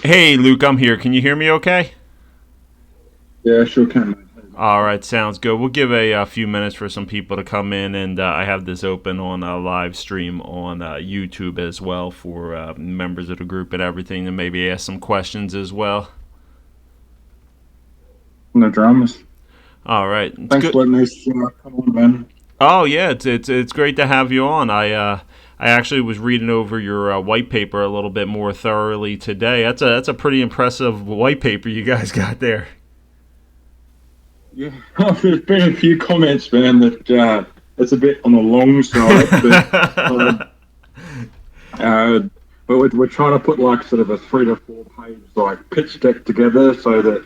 Hey, Luke, I'm here. Can you hear me okay? Yeah, sure can, mate. How you doing, All bud? right, sounds good. We'll give a few minutes for some people to come in, and I have this open on a live stream on YouTube as well for members of the group and everything, and maybe ask some questions as well. No dramas. All right, it's Thanks good. for letting us come on, man. Oh yeah, it's great to have you on. I actually was reading over your white paper a little bit more thoroughly today. That's a pretty impressive white paper you guys got there. Yeah, there's been a few comments, man, that it's a bit on the long side, uh, uh, but we're trying to put like sort of a 3 to 4 page like pitch deck together so that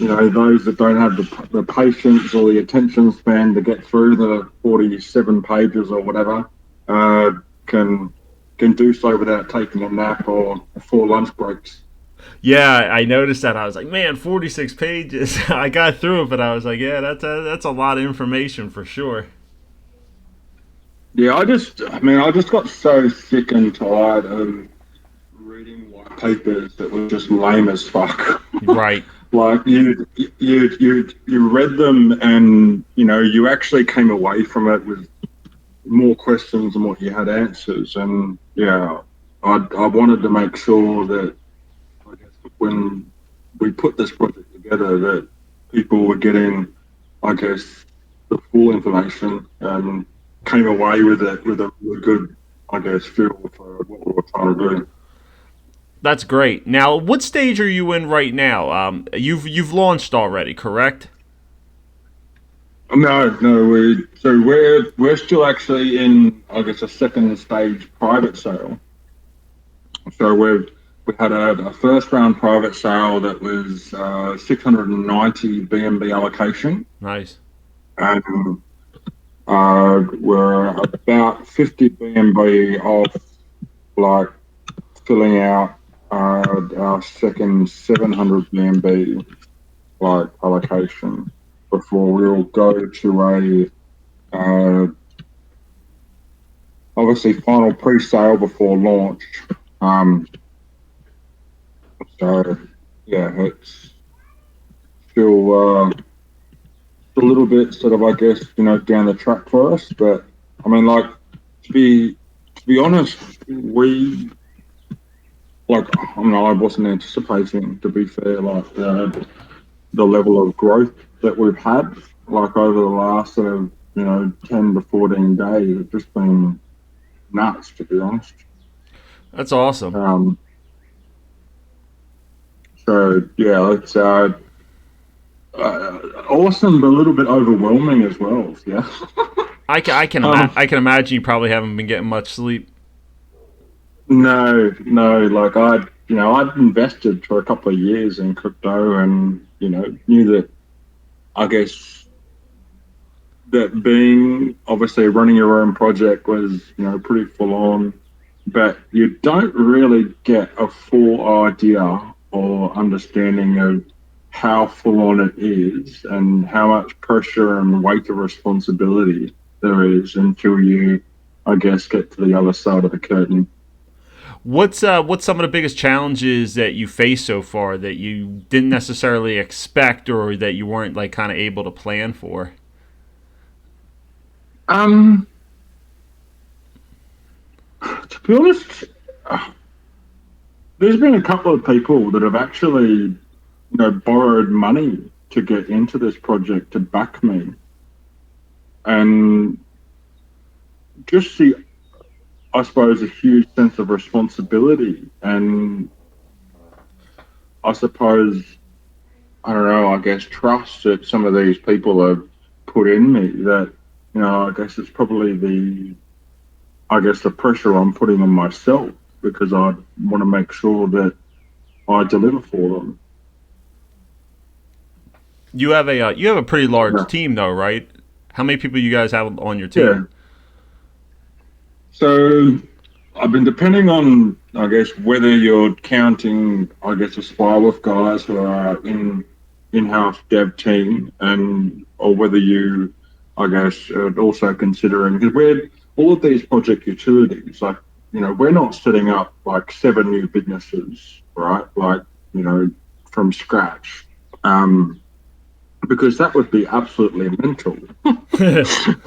those that don't have the patience or the attention span to get through the 47 pages or whatever uh, can do so without taking a nap or 4 lunch breaks. Yeah, I noticed that. I was like, man, 46 pages. I got through it, but I was like, yeah, that's a lot of information for sure. Yeah, I just got so sick and tired of reading white papers that were just lame as fuck. Right. Like you read them, and you actually came away from it with more questions than what you had answers. And yeah, I wanted to make sure that I guess when we put this project together, that people were getting, I guess, the full information and came away with it with a really good, I guess, feel for what we were trying to do. That's great. Now, what stage are you in right now? You've launched already, correct? No, no, we're still actually in, I guess, a second stage private sale. So we had a first round private sale that was 690 BNB allocation, Nice. and we're about 50 BNB off, like filling out our second 700 BNB like allocation before we'll go to uh, obviously final pre-sale before launch. Um, so yeah, it's still a little bit sort of, I guess, down the track for us. But I mean, like, to be honest, we like, I mean, I wasn't anticipating, to be fair, like the level of growth that we've had, like over the last sort of 10 to 14 days. It's just been nuts, to be honest. That's awesome. Um, so yeah, it's awesome, but a little bit overwhelming as well. Yeah. um, I can imagine you probably haven't been getting much sleep. no, no, like I'd invested for a couple of years in crypto, and knew that, I guess, that being obviously running your own project was pretty full on, but you don't really get a full idea or understanding of how full on it is and how much pressure and weight of responsibility there is until you, I guess, get to the other side of the curtain. What's some of the biggest challenges that you face so far that you didn't necessarily expect or that you weren't like kind of able to plan for? Um, to be honest, uh, there's been a couple of people that have actually, borrowed money to get into this project to back me, and just see, I suppose, a huge sense of responsibility, and I suppose, I don't know, I guess trust that some of these people have put in me, that, I guess it's probably I guess the pressure I'm putting on myself, because I want to make sure that I deliver for them. You have a pretty large Yeah. team though, right? How many people you guys have on your team? Yeah. So I've been depending on, I guess, whether you're counting, I guess, the Biowolf guys who are in-house dev team, and or whether you, I guess, are also considering, because we're all of these project utilities, like, we're not setting up like seven new businesses, right? Like, you know, from scratch, um, because that would be absolutely mental.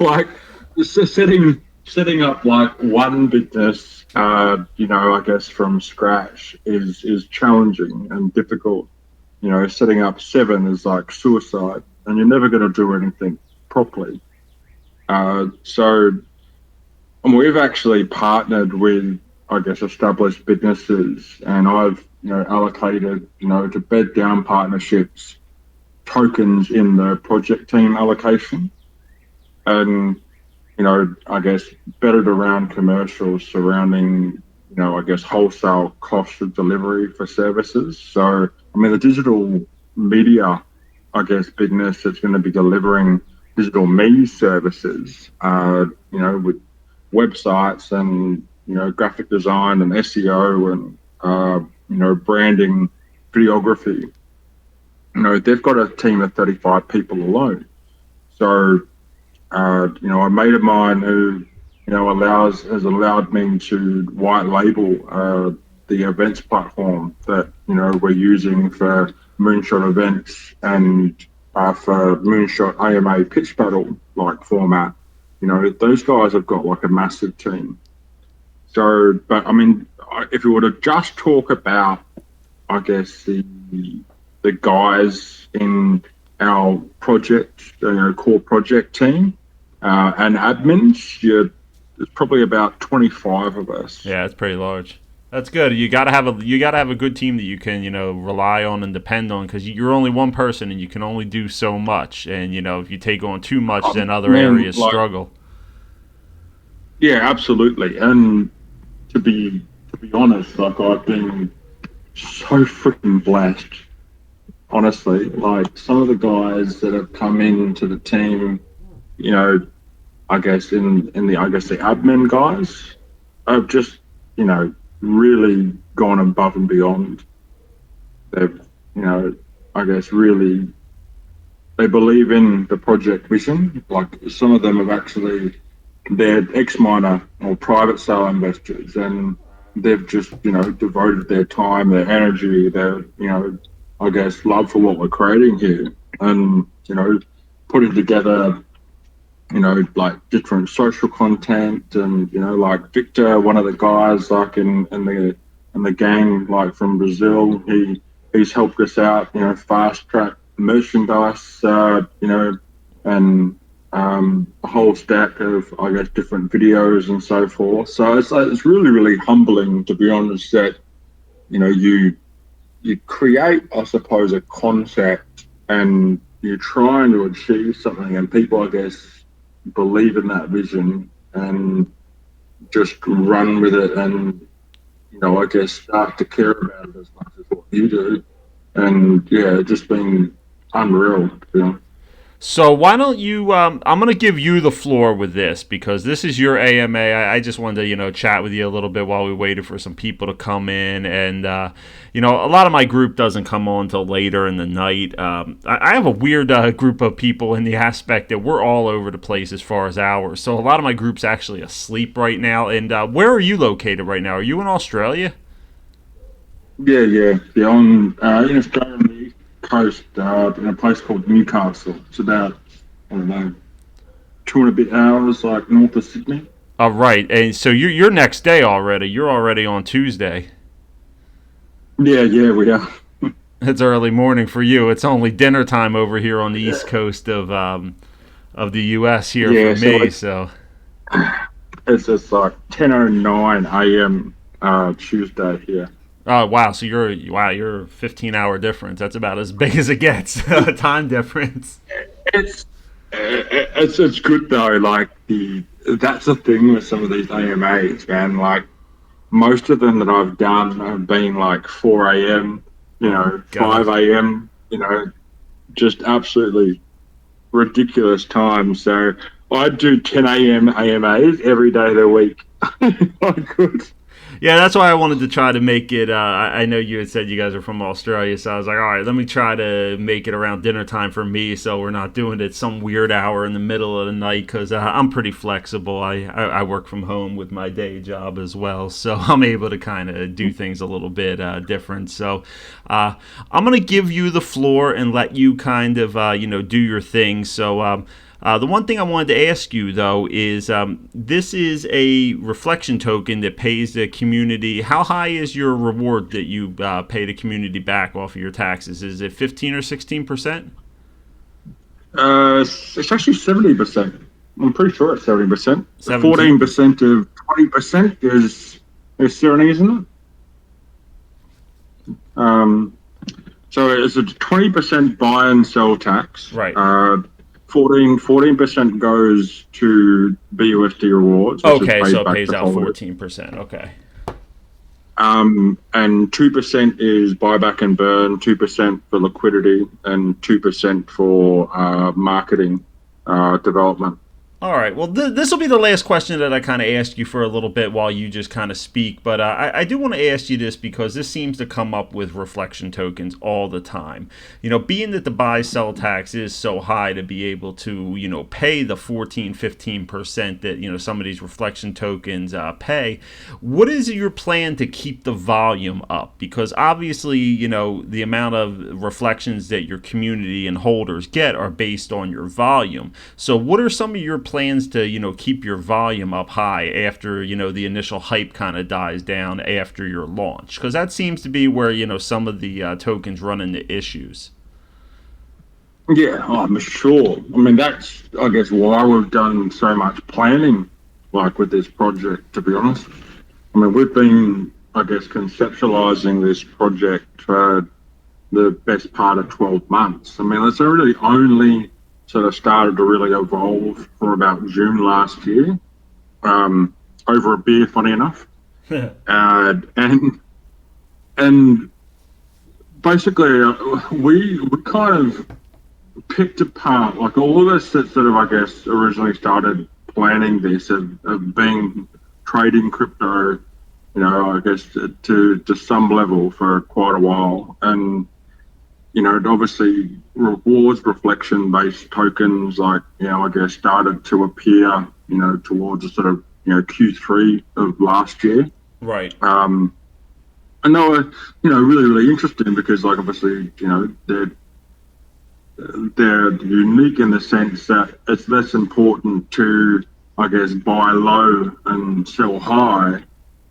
Like setting up like one business, you know, I guess from scratch is challenging and difficult. You know, setting up seven is like suicide, and you're never going to do anything properly. So, and we've actually partnered with, I guess, established businesses, and I've, you know, allocated, you know, to bed down partnerships tokens in the project team allocation, and you know, I guess bettered around commercials surrounding, you know, I guess wholesale cost of delivery for services. So, I mean, the digital media, I guess, business that's going to be delivering digital media services, you know, with websites and, you know, graphic design and SEO and, you know, branding, videography, you know, they've got a team of 35 people alone. So, you know, a mate of mine who, you know, has allowed me to white label the events platform that, you know, we're using for moonshot events and for moonshot AMA pitch battle like format. You know, those guys have got like a massive team. So, but I mean, if we were to just talk about, I guess, the guys in our project, you know, core project team, and admins, there's probably about 25 of us. Yeah, it's pretty large. That's good. You gotta have a good team that you can rely on and depend on, because you're only one person and you can only do so much. And if you take on too much, then other Man, areas like, struggle. yeah, absolutely. And to be honest, like I've been so freaking blessed. Honestly, like some of the guys that have come into the team, you know, I guess in the I guess the admin guys have just, you know, really gone above and beyond. They've, you know, I guess really they believe in the project vision. Like some of them have actually they're ex-miner or private sale investors, and they've just, you know, devoted their time, their energy, their, you know, I guess love for what we're creating here, and you know, putting together, you know, like different social content, and you know, like Victor, one of the guys, like in the gang, like from Brazil, he's helped us out, you know, fast track merchandise, you know, and a whole stack of, I guess, different videos and so forth. So it's like, it's really humbling, to be honest, that you know you create, I suppose, a concept and you're trying to achieve something, and people, I guess, believe in that vision and just run with it, and you know, I guess start to care about it as much as what you do. And yeah, just been unreal, you know. So why don't you? I'm going to give you the floor with this, because this is your AMA. I just wanted to chat with you a little bit while we waited for some people to come in, and a lot of my group doesn't come on till later in the night. I have a weird group of people in the aspect that we're all over the place as far as hours. So a lot of my group's actually asleep right now. And where are you located right now? Are you in Australia? Yeah. In Australia on the east coast, in a place called Newcastle. It's about, I don't know, 2 and a bit hours, like north of Sydney. All right, and so you're next day already. You're already on Tuesday. Yeah, we are. It's early morning for you. It's only dinner time over here on the east coast of the U.S. here for Yeah, so me. So, it's just like 10:09 a.m. Tuesday here. oh wow, so you're 15-hour difference. That's about as big as it gets. Time difference. It's it's good though. Like the that's the thing with some of these AMAs, man. Like most of them that I've done have been like 4 a.m., you Oh know, God. 5 a.m., you know, just absolutely ridiculous times. So I do 10 a.m. AMAs every day of the week. I could. Yeah, that's why I wanted to try to make it. I know you had said you guys are from Australia, so I was like, all right, let me try to make it around dinner time for me, so we're not doing it some weird hour in the middle of the night. Because I'm pretty flexible. I work from home with my day job as well, so I'm able to kind of do things a little bit different. So uh, I'm gonna give you the floor and let you kind of do your thing. So. The one thing I wanted to ask you, though, is this is a reflection token that pays the community. How high is your reward that you pay the community back off of your taxes? Is it 15 or 16%? It's actually 70%. I'm pretty sure it's 70%. 17. 14% of 20% is Suriname, isn't it? Um, so it's a 20% buy and sell tax. Right. 14% goes to BUSD rewards, which is Okay, so paid it back pays to out holders. 14%. Okay. And 2% is buyback and burn, 2% for liquidity, and 2% for marketing development. All right. Well, this will be the last question that I kind of ask you for a little bit while you just kind of speak. But I do want to ask you this because this seems to come up with reflection tokens all the time. Being that the buy sell tax is so high to be able to, pay the 14-15% that, some of these reflection tokens pay, what is your plan to keep the volume up? Because obviously, the amount of reflections that your community and holders get are based on your volume. So what are some of your plans to keep your volume up high after the initial hype kind of dies down after your launch, because that seems to be where some of the tokens run into issues. Yeah, I'm sure. I mean, that's, I guess, why we've done so much planning, like with this project, to be honest. I mean, we've been, I guess, conceptualizing this project for the best part of 12 months. I mean, it's really only sort of started to really evolve for about June last year, over a beer, funny enough. And basically, we kind of picked apart, like all of us that sort of, I guess, originally started planning this of being trading crypto, I guess to some level for quite a while. And obviously rewards reflection based tokens, like, I guess started to appear, towards the sort of, Q3 of last year. Right. And they were, really, really interesting because, like, obviously, they're unique in the sense that it's less important to, I guess, buy low and sell high.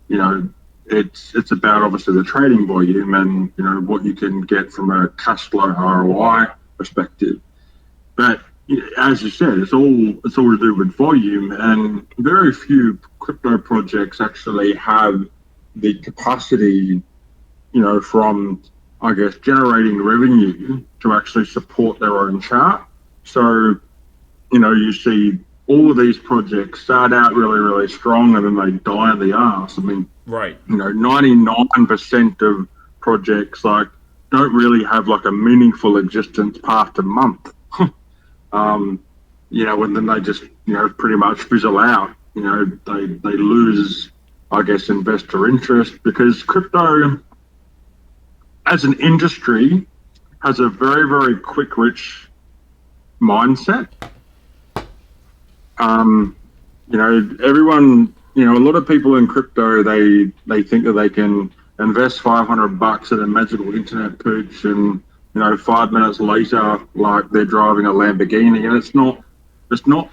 You know, it's about obviously the trading volume and what you can get from a cash flow ROI perspective. But as you said, it's all to do with volume, and very few crypto projects actually have the capacity, from, I guess, generating revenue to actually support their own chart. So, you see all of these projects start out really, really strong and then they die in the arse. I mean, Right. 99% of projects like don't really have like a meaningful existence past a month. um, and then they just, pretty much fizzle out. They lose, I guess, investor interest because crypto as an industry has a very, very quick rich mindset. Everyone, a lot of people in crypto, they think that they can invest $500 in a magical internet pooch, and 5 minutes later, like they're driving a Lamborghini, and it's not, it's not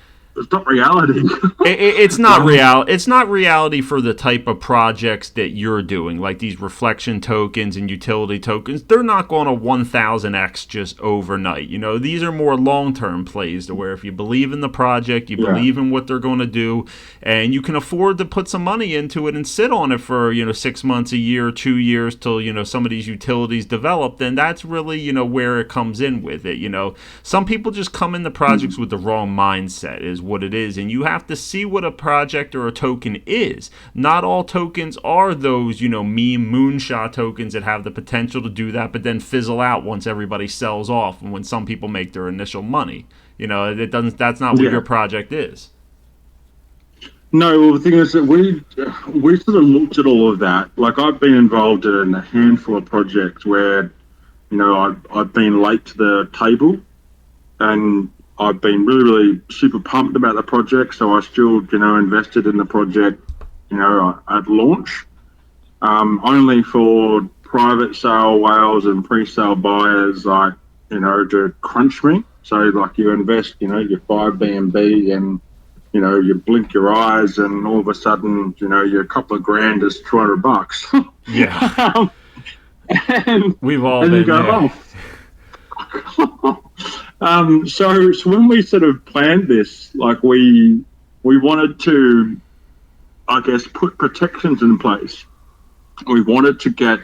reality. It's not um, real. It's not reality for the type of projects that you're doing, like these reflection tokens and utility tokens. They're not going to 1,000x just overnight. These are more long-term plays to where if you believe in the project, you yeah, believe in what they're going to do, and you can afford to put some money into it and sit on it for 6 months, a year, 2 years till some of these utilities develop. Then that's really where it comes in with it. Some people just come into projects with the wrong mindset, is what it is, and you have to see what a project or a token is. Not all tokens are those meme moonshot tokens that have the potential to do that but then fizzle out once everybody sells off and when some people make their initial money. It doesn't. That's not what yeah. your project is. No, well, the thing is that we sort of looked at all of that. Like I've been involved in a handful of projects where I've been late to the table, and I've been really really super pumped about the project. So I still invested in the project, at launch, only for private sale whales and pre-sale buyers like to crunch me. So like you invest your 5 BNB and you blink your eyes and all of a sudden, your couple of grand is $200. Yeah, um, and, we've all and you been there. go, oh. So when we sort of planned this, like we wanted to, I guess, put protections in place. We wanted to get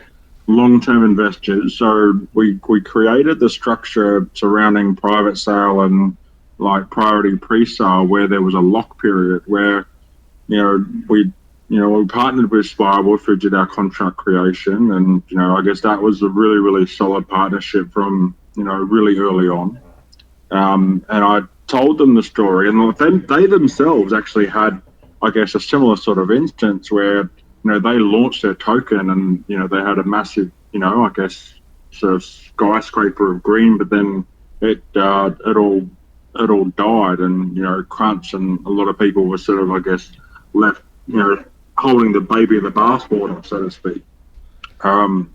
long-term investors. So we created the structure surrounding private sale and like priority pre-sale where there was a lock period where you know, we we partnered with Biowolf who did our contract creation, and I guess that was a really really solid partnership from really early on. And I told them the story, and then they themselves actually had, I guess, a similar sort of instance where they launched their token, and they had a massive, I guess, sort of skyscraper of green, but then it all died, and crunch, and a lot of people were sort of, I guess, left, holding the baby in the bathwater, so to speak. Um,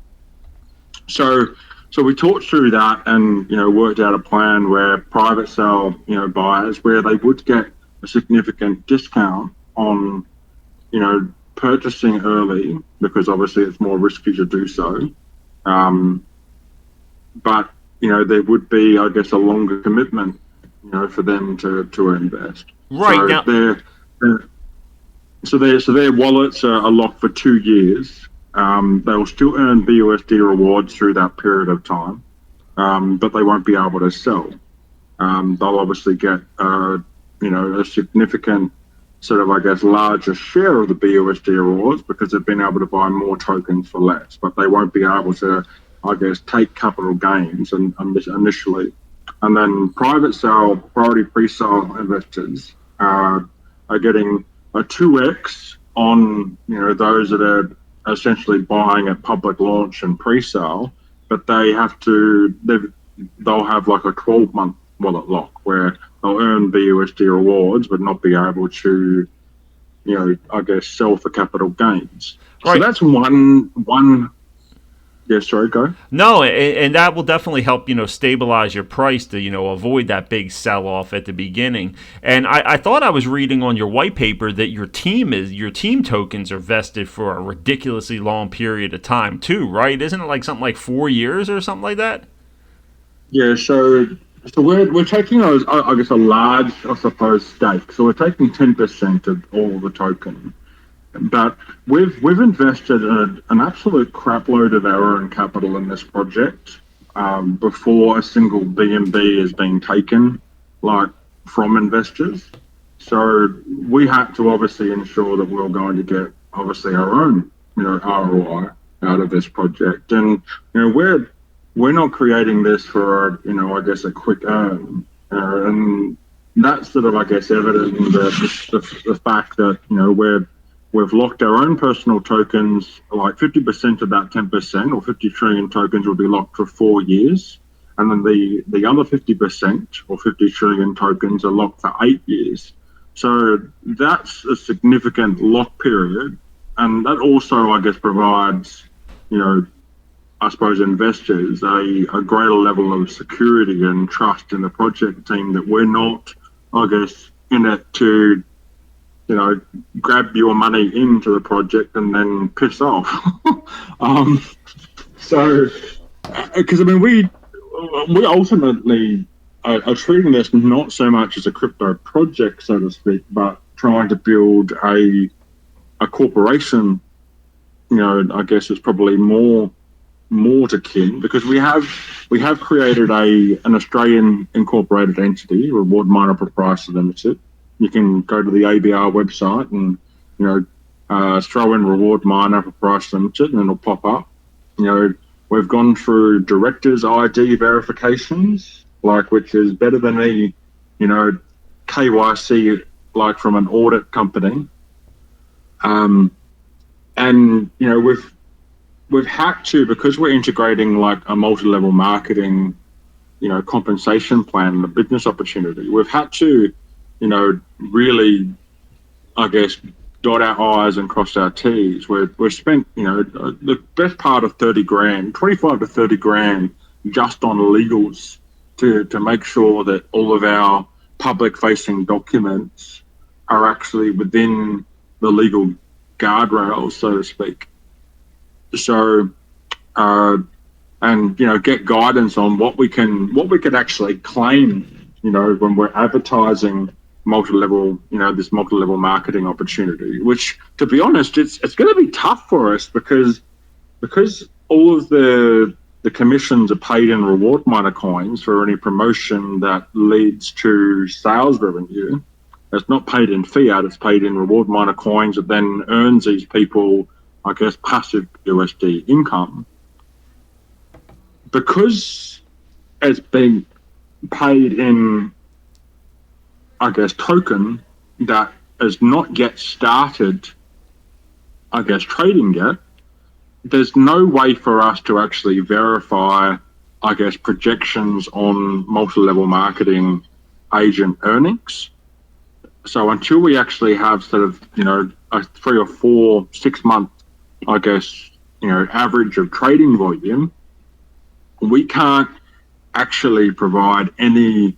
so so we talked through that and worked out a plan where private sale buyers where they would get a significant discount on purchasing early because obviously it's more risky to do so. Um, but there would be, I guess, a longer commitment for them to invest. Right So now, they're their wallets are locked for 2 years. They'll still earn BUSD rewards through that period of time, but they won't be able to sell. They'll obviously get a significant sort of, I guess, larger share of the BUSD rewards because they've been able to buy more tokens for less, but they won't be able to, I guess, take capital gains and initially. And then private sale, priority pre-sale investors are getting a 2x on those that are essentially buying at public launch and pre-sale, but they'll have like a 12-month wallet lock where they'll earn BUSD rewards but not be able to I guess sell for capital gains. So right. that's one. Yeah, sorry, go. No, and that will definitely help, stabilize your price to, avoid that big sell off at the beginning. And I thought I was reading on your white paper that your team tokens are vested for a ridiculously long period of time too, right? Isn't it like something like 4 years or something like that? Yeah, so we're taking I guess a large, I suppose, stake. So we're taking 10% of all the token, but we've invested an absolute crapload of our own capital in this project before a single BNB has been taken, like from investors. So we had to obviously ensure that we were going to get obviously our own ROI out of this project, and we're not creating this for I guess a quick earn, and that's sort of I guess evident in the fact that we've locked our own personal tokens, like 50% of that 10% or 50 trillion tokens will be locked for 4 years. And then the other 50% or 50 trillion tokens are locked for 8 years. So that's a significant lock period. And that also, I guess, provides, I suppose, investors a greater level of security and trust in the project team that we're not, I guess, in it to grab your money into the project and then piss off. um, so, because I mean, we ultimately are treating this not so much as a crypto project, so to speak, but trying to build a corporation. I guess it's probably more to kin because we have created an Australian incorporated entity, Reward Miner Proprietary Limited. You can go to the ABR website and throw in Reward Miner Proprietary Limited, and it'll pop up. We've gone through directors' ID verifications, like which is better than KYC, like from an audit company. Um, and we've had to, because we're integrating like a multi-level marketing, compensation plan, the business opportunity. We've had to, really, I guess, dot our I's and cross our T's. We've spent, the best part of 30 grand, 25 to 30 grand just on legals to make sure that all of our public facing documents are actually within the legal guardrails, so to speak. So, uh, and get guidance on what we can actually claim, when we're advertising multi-level, this multi-level marketing opportunity. Which, to be honest, it's going to be tough for us because all of the commissions are paid in reward miner coins for any promotion that leads to sales revenue. It's not paid in fiat; it's paid in reward miner coins that then earns these people, I guess, passive USD income. Because it's being paid in, I guess, token that has not yet started, I guess, trading yet, there's no way for us to actually verify, I guess, projections on multi-level marketing agent earnings. So until we actually have sort of, a 3 or 4, 6 month, I guess, average of trading volume, we can't actually provide any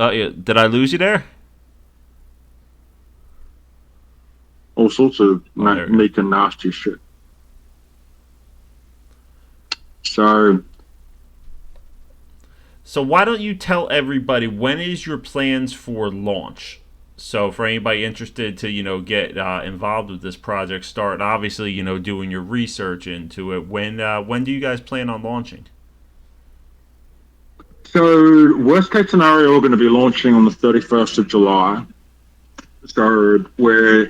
Yeah. Did I lose you there? all sorts of Oh, there we go. neat and nasty shit. So So why don't you tell everybody when is your plans for launch? So for anybody interested to get involved with this project, start obviously doing your research into it. When do you guys plan on launching? So, worst case scenario, we're going to be launching on the 31st of July. So, we're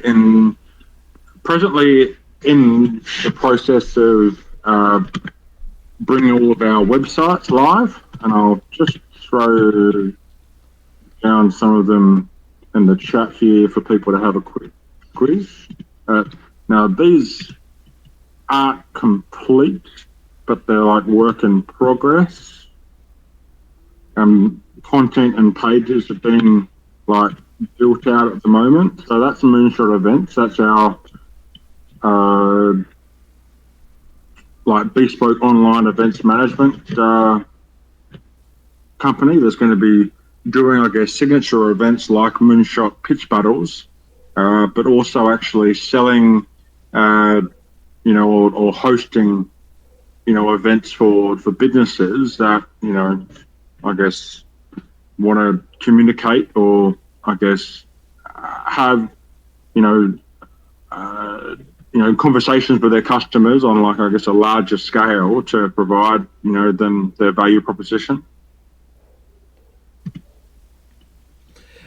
presently in the process of bringing all of our websites live, and I'll just throw down some of them in the chat here for people to have a quick quiz. Now, these aren't complete, but they're like work in progress. Content and pages have been like built out at the moment. So that's Moonshot Events. That's our like bespoke online events management company that's going to be doing, I guess, signature events like Moonshot pitch battles, but also actually selling, or hosting, events for businesses that I guess want to communicate or I guess have you know conversations with their customers on like I guess a larger scale to provide them their value proposition.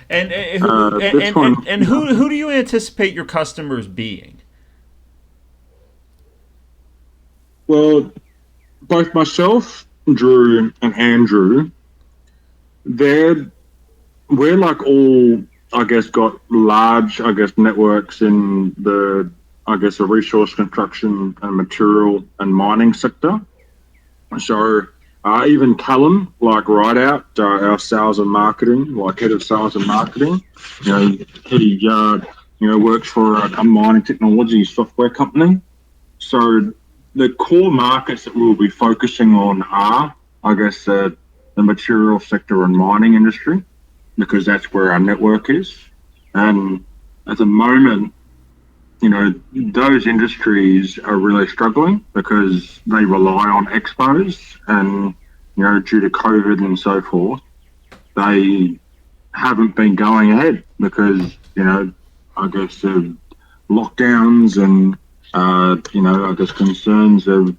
And who This one, and who do you anticipate your customers being? well, both myself, Drew, and Andrew, they're we're like all I guess got large I guess networks in the I guess the resource construction and material and mining sector. So even Callum, like Rideout, our sales and marketing, like head of sales and marketing, he works for a mining technology software company. So the core markets that we'll be focusing on are, I guess, the material sector and mining industry, because that's where our network is. And at the moment, those industries are really struggling because they rely on expos and, due to COVID and so forth, they haven't been going ahead because, I guess of lockdowns and, I guess concerns of,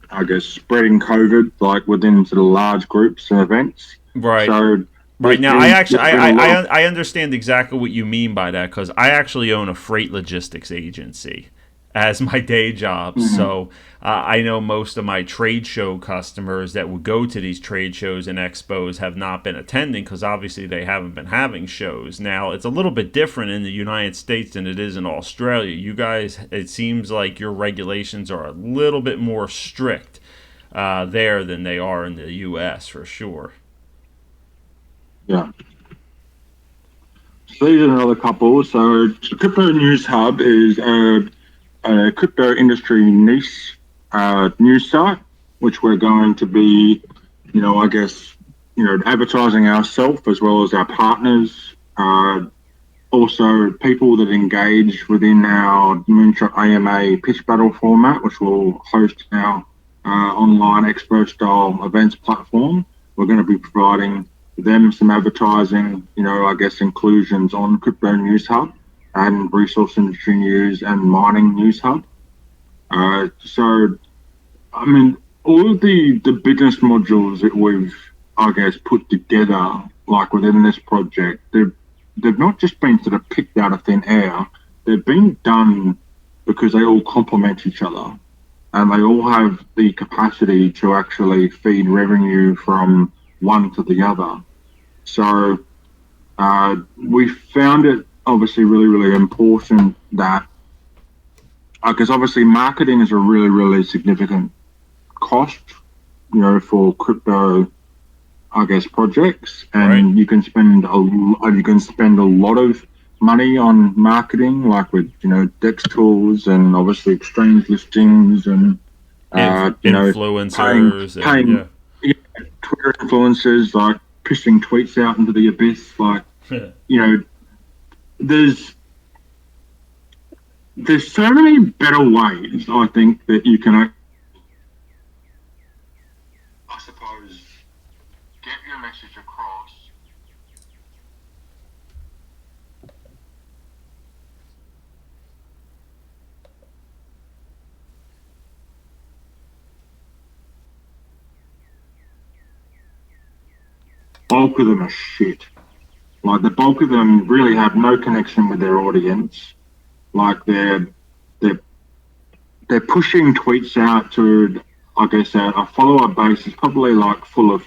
I guess, spreading COVID like within sort of large groups and events. Right. So Right now, there's been a lot of I understand exactly what you mean by that because I actually own a freight logistics agency, as my day job. Mm. So I know most of my trade show customers that would go to these trade shows and expos have not been attending because obviously they haven't been having shows. Now, it's a little bit different in the United States than it is in Australia. You guys, it seems like your regulations are a little bit more strict there than they are in the US for sure. Yeah. So these are another couple. So the Crypto News Hub is a crypto industry niche news site, which we're going to be, I guess, advertising ourselves as well as our partners. Also, people that engage within our Moonshot AMA pitch battle format, which will host our online expo style events platform. We're going to be providing them some advertising, I guess inclusions on Crypto News Hub and Resource Industry News and Mining News Hub. So, I mean, all of the business modules that we've, I guess, put together, like within this project, they've not just been sort of picked out of thin air. They've been done because they all complement each other, and they all have the capacity to actually feed revenue from one to the other. So we found it obviously really, really important that, because obviously marketing is a really, really significant cost, for crypto, I guess, projects, Right. and you can spend a lot of money on marketing, like with Dex tools and obviously exchange listings and paying Influencers and paying yeah, Twitter influencers, like pushing tweets out into the abyss, like yeah. you know, there's there's so many better ways I think that you can, I suppose, get your message across. Bulk of them are shit. Like the bulk of them really have no connection with their audience. Like they're they're pushing tweets out to, I guess, a follower base is probably like full of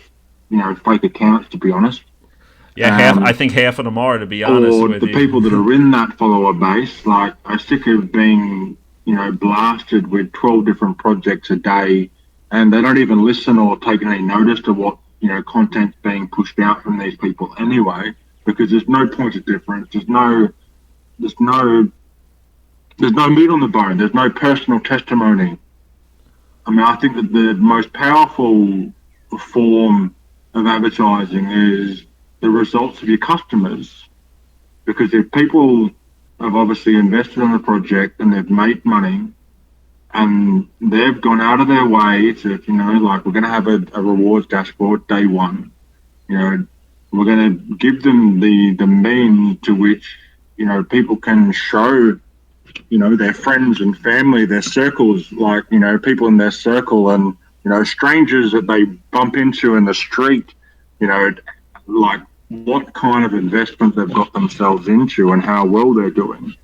fake accounts, to be honest. Yeah, half. I Um, think half of them are, to be honest or with the you. people that are in that follower base, like, are sick of being blasted with 12 different projects a day, and they don't even listen or take any notice to what content's being pushed out from these people anyway, because there's no point of difference. There's no there's no meat on the bone. There's no personal testimony. I mean, I think that the most powerful form of advertising is the results of your customers. Because if people have obviously invested in the project and they've made money and they've gone out of their way to, like, we're going to have a rewards dashboard day one, we're going to give them the means to which, people can show their friends and family, their circles, like, people in their circle and, strangers that they bump into in the street, you know, like what kind of investment they've got themselves into and how well they're doing.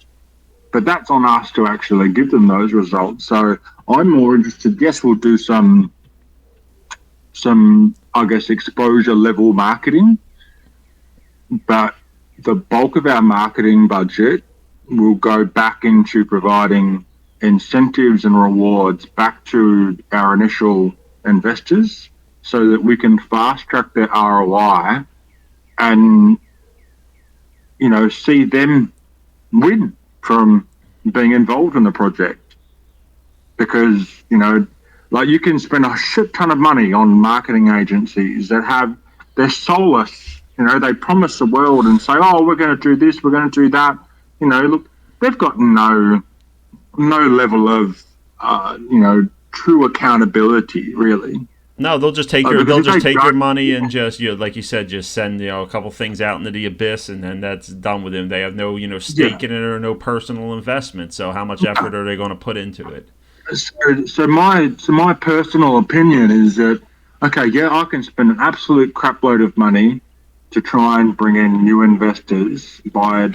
But that's on us to actually give them those results. So I'm more interested. Yes, we'll do some I guess exposure level marketing, but the bulk of our marketing budget will go back into providing incentives and rewards back to our initial investors so that we can fast track their ROI and see them win from being involved in the project. Because like, you can spend a shit ton of money on marketing agencies that have, they're soulless. They promise the world and say, oh, we're going to do this, we're going to do that. Look, they've got no level of true accountability, really. No, they'll just take your Because they'll if just they take your don't, money and just like you said, just send a couple things out into the abyss, and then that's done with them. They have no yeah. stake in it or no personal investment. So how much effort are they going to put into it? So my personal opinion is that, okay, yeah, I can spend an absolute crapload of money to try and bring in new investors by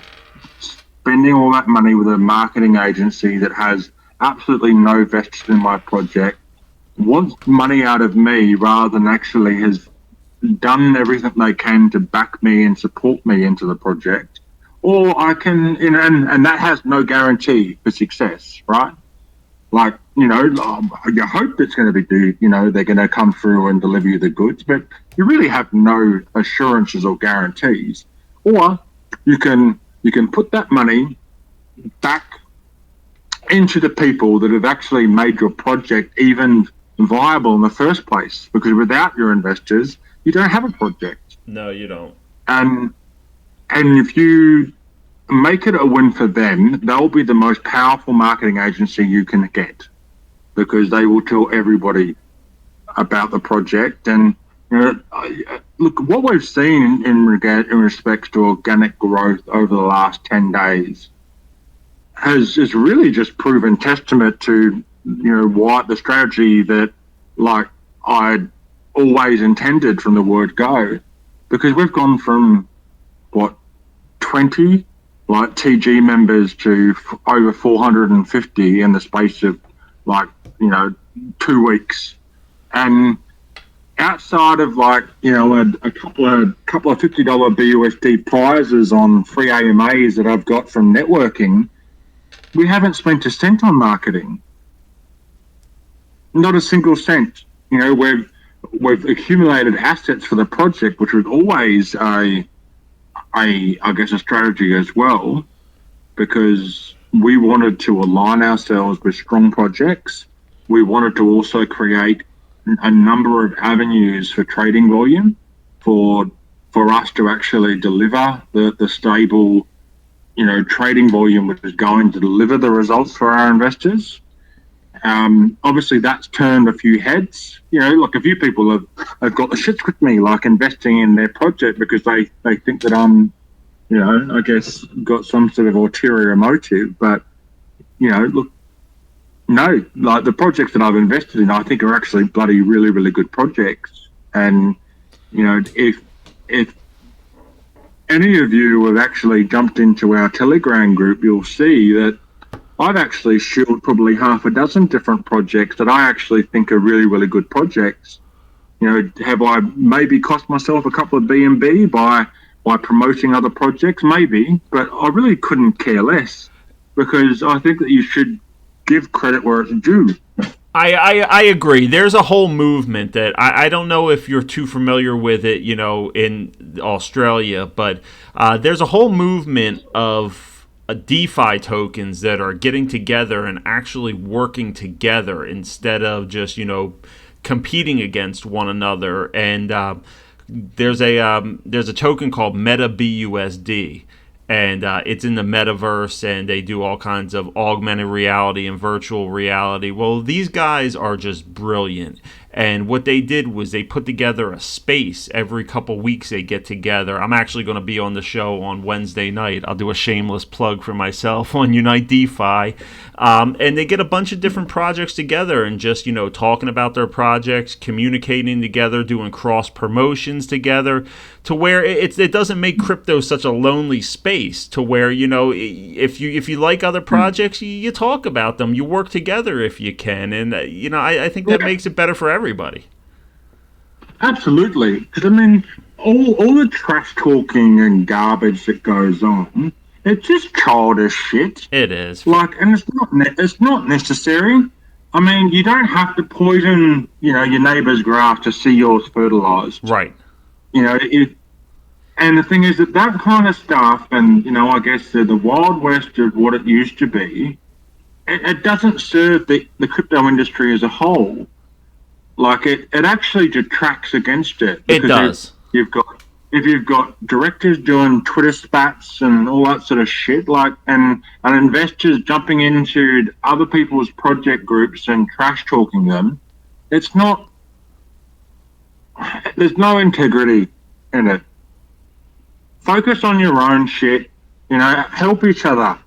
spending all that money with a marketing agency that has absolutely no vested in my project, wants money out of me rather than actually has done everything they can to back me and support me into the project, or I can, and that has no guarantee for success, right? Like, you hope it's going to they're going to come through and deliver you the goods, but you really have no assurances or guarantees. Or you can put that money back into the people that have actually made your project even viable in the first place. Because without your investors, you don't have a project. No, you don't. And if you make it a win for them, they'll be the most powerful marketing agency you can get, because they will tell everybody about the project. And look, what we've seen in respect to organic growth over the last 10 days has really just proven testament to why the strategy that like I'd always intended from the word go, because we've gone from what 20 like TG members to over 450 in the space of 2 weeks. And outside of a couple of $50 BUSD prizes on free AMAs that I've got from networking, we haven't spent a cent on marketing. Not a single cent. We've accumulated assets for the project, which was always I guess a strategy as well, because we wanted to align ourselves with strong projects. We wanted to also create a number of avenues for trading volume for us to actually deliver the stable, trading volume, which is going to deliver the results for our investors. Obviously, that's turned a few heads. A few people have got the shits with me, like investing in their project because they think that I'm, I guess, got some sort of ulterior motive. But, look, no, like the projects that I've invested in, I think are actually bloody really, really good projects. And, if any of you have actually jumped into our Telegram group, you'll see that I've actually shielded probably half a dozen different projects that I actually think are really, really good projects. Have I maybe cost myself a couple of BNB by promoting other projects? Maybe, but I really couldn't care less, because I think that you should give credit where it's due. I agree. There's a whole movement that I don't know if you're too familiar with it, in Australia, but there's a whole movement of DeFi tokens that are getting together and actually working together instead of just competing against one another. And there's a token called Meta BUSD, and it's in the Metaverse, and they do all kinds of augmented reality and virtual reality. Well, these guys are just brilliant. And what they did was they put together a space every couple weeks. They get together. I'm actually going to be on the show on Wednesday night. I'll do a shameless plug for myself on Unite DeFi. And they get a bunch of different projects together and just, talking about their projects, communicating together, doing cross promotions together, to where it doesn't make crypto such a lonely space, to where, if you like other projects, you talk about them, you work together if you can. And, I think that makes it better for everybody. Absolutely. Because, all the trash talking and garbage that goes on, it's just childish shit. It is. And it's not necessary. You don't have to poison, your neighbour's grass to see yours fertilised. Right. And the thing is that kind of stuff, and, I guess the wild west of what it used to be, it doesn't serve the crypto industry as a whole. It actually detracts against it. It does. If you've got directors doing Twitter spats and all that sort of shit, and investors jumping into other people's project groups and trash talking them, there's no integrity in it. Focus on your own shit. Help each other.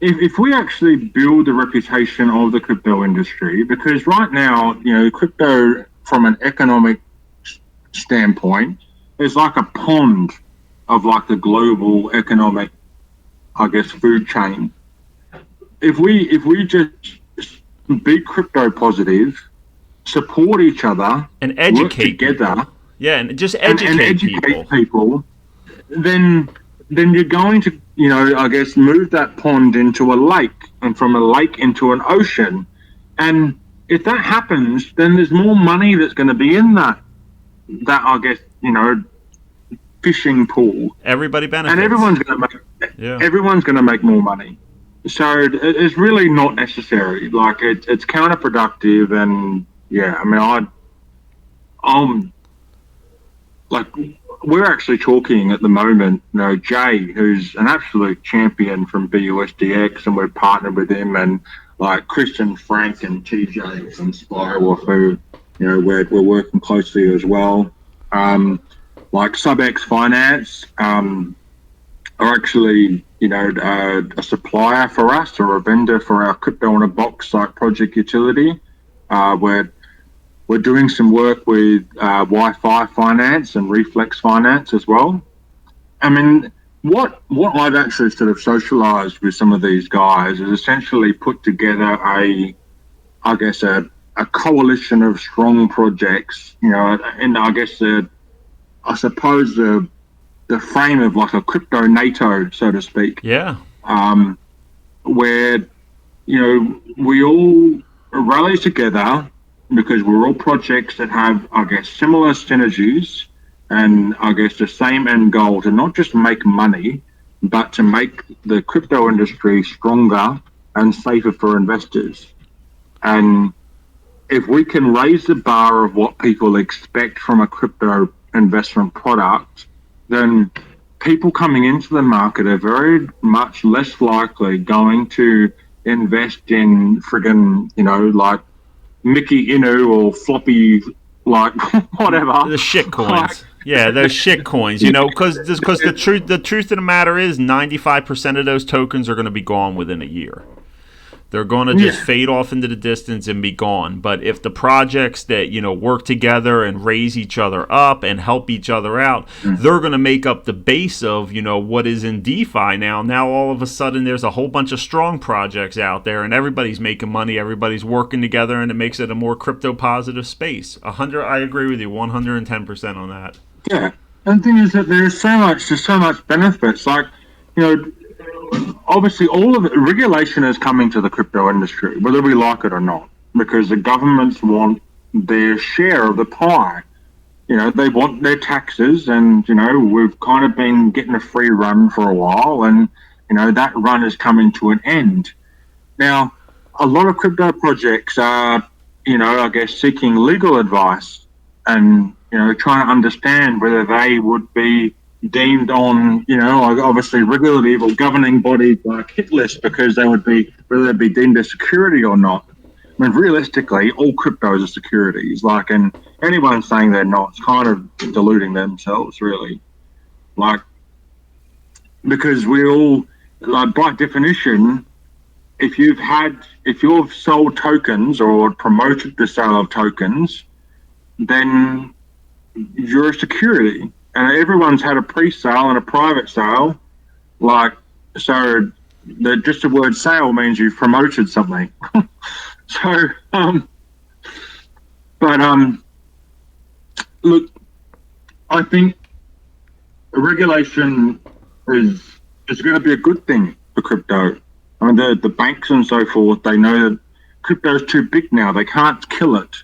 If we actually build the reputation of the crypto industry, because right now, crypto from an economic standpoint is like a pond of the global economic, I guess, food chain. if we just be crypto positive, support each other, And work educate together, people. Yeah, and just and educate educate people. people, then you're going to, I guess, move that pond into a lake, and from a lake into an ocean. And if that happens, then there's more money that's going to be in that I guess, fishing pool, Everybody and benefits. Yeah. everyone's going to make more money. So it's really not necessary. Like it's counterproductive, and yeah, I mean, I'm like, we're actually talking at the moment. Jay, who's an absolute champion from BUSDX, and we're partnered with him, and like Christian Frank and TJ from Biowolf, who we're working closely as well. Like SubX Finance are actually a supplier for us, or a vendor for our crypto in a box like project utility. We're doing some work with Wi-Fi Finance and Reflex Finance as well. I mean, what I've actually sort of socialised with some of these guys is essentially put together I guess a coalition of strong projects, and I guess I suppose the frame of like a cryptonato, so to speak, Yeah. where we all rally together because we're all projects that have, I guess, similar synergies, and I guess the same end goal to not just make money, but to make the crypto industry stronger and safer for investors. And if we can raise the bar of what people expect from a crypto investment product, then people coming into the market are very much less likely going to invest in friggin', like Mickey Inu or floppy, like whatever. The shit Like, coins. Yeah, those shit coins. Because the truth of the matter is 95% of those tokens are going to be gone within a year. They're going to just yeah, fade off into the distance and be gone. But if the projects that, work together and raise each other up and help each other out, they're going to make up the base of, what is in DeFi now. Now, all of a sudden, there's a whole bunch of strong projects out there, and everybody's making money. Everybody's working together, and it makes it a more crypto positive space. I agree with you 110% on that. yeah. And the thing is that there's so much benefits. Like, you know, obviously all of it, regulation is coming to the crypto industry, whether we like it or not, because the governments want their share of the pie. They want their taxes, and we've kind of been getting a free run for a while, and that run is coming to an end. Now, a lot of crypto projects are, I guess, seeking legal advice, and trying to understand whether they would be deemed on, obviously regulative or governing bodies like HitList, because they would be, whether they'd be deemed a security or not. I mean, realistically, all cryptos are securities. Like, and anyone saying they're not is kind of deluding themselves, really. Like, because we all, like, by definition, if you've sold tokens or promoted the sale of tokens, then you're a security. And everyone's had a pre-sale and a private sale. Like, so just the word sale means you've promoted something. So, but look, I think regulation is going to be a good thing for crypto. I mean, the banks and so forth, they know that crypto is too big now. They can't kill it.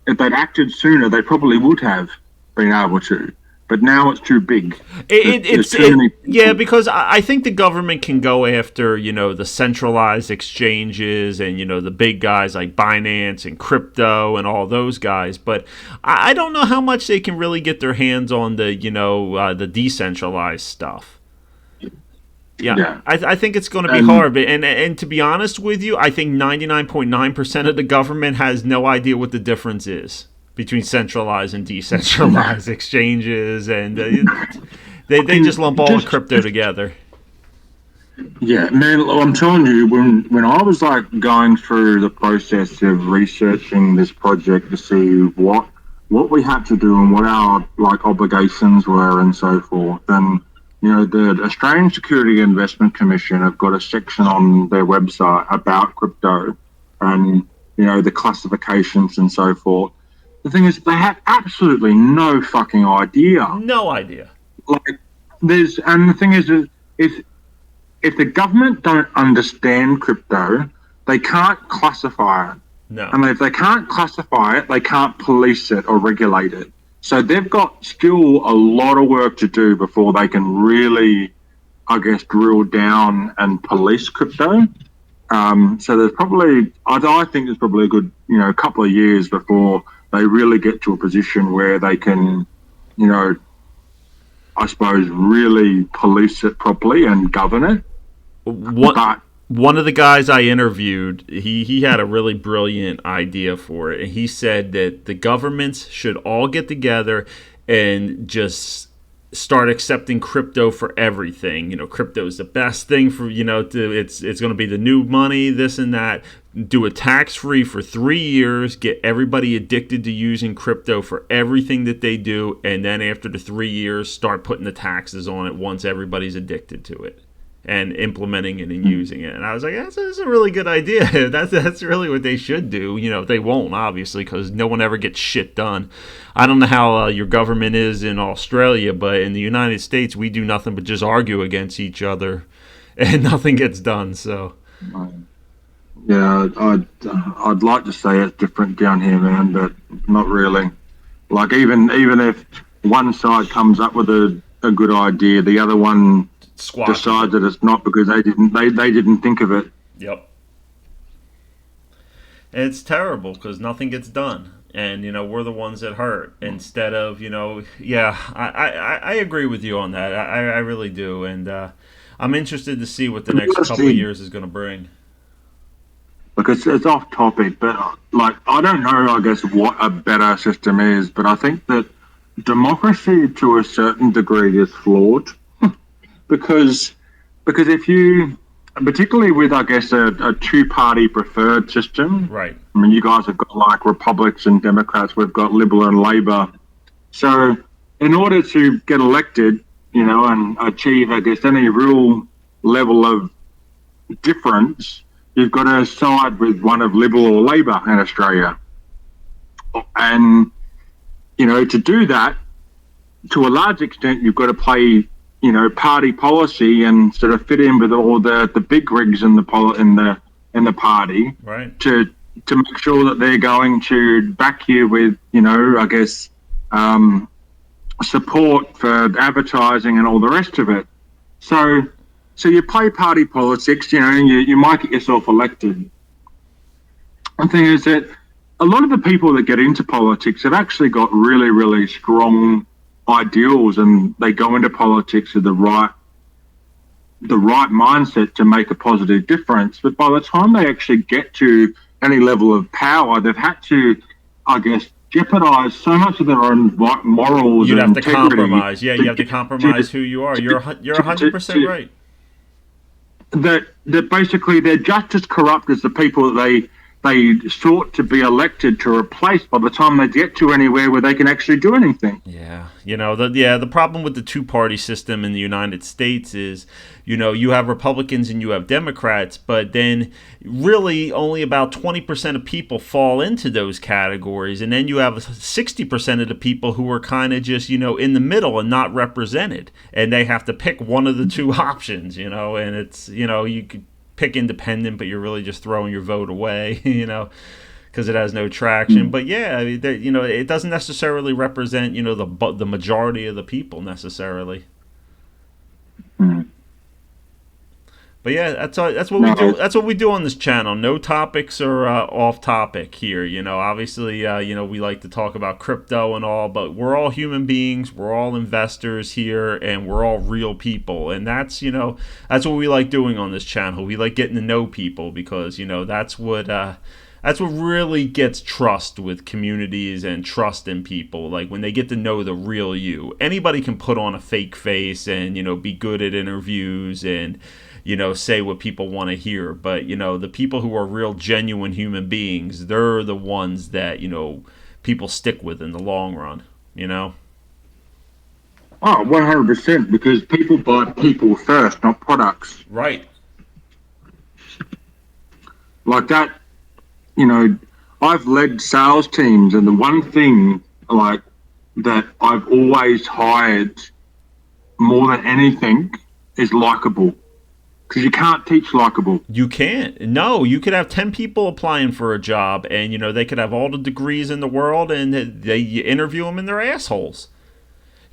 If they'd acted sooner, they probably would have been able to. But now it's too big. Yeah, because I think the government can go after, the centralized exchanges and, the big guys like Binance and crypto and all those guys. But I don't know how much they can really get their hands on the, the decentralized stuff. Yeah. I think it's going to be hard. And to be honest with you, I think 99.9% of the government has no idea what the difference is between centralized and decentralized exchanges, and they just lump all the crypto together. Yeah, man, I'm telling you, when I was like going through the process of researching this project to see what we had to do and what our like obligations were and so forth, and the Australian Security Investment Commission have got a section on their website about crypto and, the classifications and so forth. The thing is, they have absolutely no fucking idea. No idea. Like, and the thing is, if the government don't understand crypto, they can't classify it. No. And if they can't classify it, they can't police it or regulate it. So they've got still a lot of work to do before they can really, I guess, drill down and police crypto. So there's probably, I think there's probably a good, couple of years before they really get to a position where they can, I suppose, really police it properly and govern it. One of the guys I interviewed, he had a really brilliant idea for it. And he said that the governments should all get together and just start accepting crypto for everything. Crypto is the best thing for, it's going to be the new money, this and that. Do it tax-free for 3 years, get everybody addicted to using crypto for everything that they do, and then after the 3 years, start putting the taxes on it once everybody's addicted to it and implementing it and using it. And I was like, that's a really good idea. That's really what they should do. They won't, obviously, because no one ever gets shit done. I don't know how your government is in Australia, but in the United States, we do nothing but just argue against each other, and nothing gets done. So, yeah, I'd like to say it's different down here, man, but not really. Like even if one side comes up with a good idea, the other one decide that it's not because they didn't think of it. Yep. And it's terrible because nothing gets done, and we're the ones that hurt instead of yeah. I agree with you on that. I really do, and I'm interested to see what the next couple of years is going to bring. Look, it's off topic, but I don't know. I guess what a better system is, but I think that democracy to a certain degree is flawed. Because if you, particularly with, I guess, a two-party preferred system, right? I mean, you guys have got like Republicans and Democrats, we've got Liberal and Labor. So in order to get elected, and achieve, I guess, any real level of difference, you've got to side with one of Liberal or Labor in Australia. And, to do that, to a large extent, you've got to play party policy and sort of fit in with all the big rigs in the party, right? To make sure that they're going to back you with, I guess, support for advertising and all the rest of it. So you play party politics, and you might get yourself elected. The thing is that a lot of the people that get into politics have actually got really, really strong ideals, and they go into politics with the right mindset to make a positive difference. But by the time they actually get to any level of power, they've had to, I guess, jeopardize so much of their own morals. You'd and have to compromise. Yeah, you have to compromise who you are. You're 100% right. That basically they're just as corrupt as the people that they sought to be elected to replace by the time they get to anywhere where they can actually do anything. Yeah. The problem with the two-party system in the United States is, you have Republicans and you have Democrats, but then really only about 20% of people fall into those categories. And then you have 60% of the people who are kind of just, in the middle and not represented. And they have to pick one of the two options, and it's, you could pick independent, but you're really just throwing your vote away, because it has no traction. But yeah, I mean, it doesn't necessarily represent, the majority of the people necessarily. But yeah, that's what we do. That's what we do on this channel. No topics are off topic here. Obviously, we like to talk about crypto and all, but we're all human beings. We're all investors here, and we're all real people. And that's what we like doing on this channel. We like getting to know people because that's what really gets trust with communities and trust in people. Like when they get to know the real you. Anybody can put on a fake face and be good at interviews and say what people want to hear. But, the people who are real, genuine human beings, they're the ones that, people stick with in the long run, Oh, 100%, because people buy people first, not products. Right. Like that, you know, I've led sales teams, and the one thing like that I've always hired more than anything is likable, because you can't teach likable. You can't. No, you could have 10 people applying for a job, and they could have all the degrees in the world, and you interview them and they're assholes.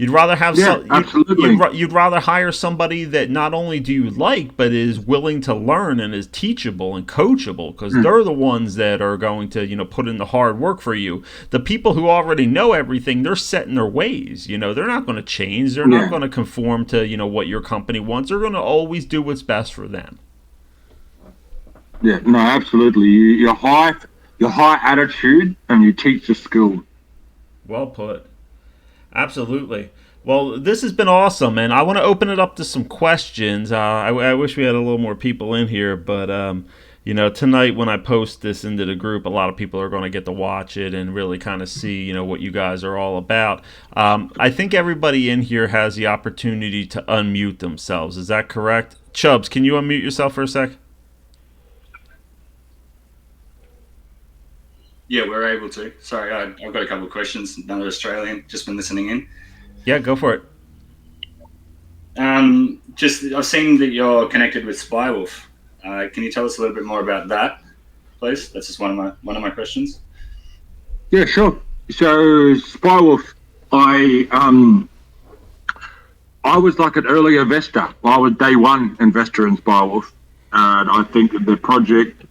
You'd rather have Yeah, absolutely. you'd rather hire somebody that not only do you like, but is willing to learn and is teachable and coachable, because Mm, they're the ones that are going to put in the hard work for you. The people who already know everything, they're set in their ways. They're not going to change. They're not yeah, going to conform to what your company wants. They're going to always do what's best for them. yeah, no, absolutely. Your high attitude, and you teach the skill. Well put. Absolutely. Well, this has been awesome, and I want to open it up to some questions. I wish we had a little more people in here, but tonight when I post this into the group, a lot of people are going to get to watch it and really kind of see, what you guys are all about. I think everybody in here has the opportunity to unmute themselves. Is that correct? Chubbs, can you unmute yourself for a sec? Yeah, we're able to. Sorry, I've got a couple of questions. Another Australian, just been listening in. Yeah, go for it. Just I've seen that you're connected with Biowolf. Can you tell us a little bit more about that, please? That's just one of my questions. Yeah, sure. So Spywolf, I was like an early investor. I was day one investor in Spywolf, and I think that the project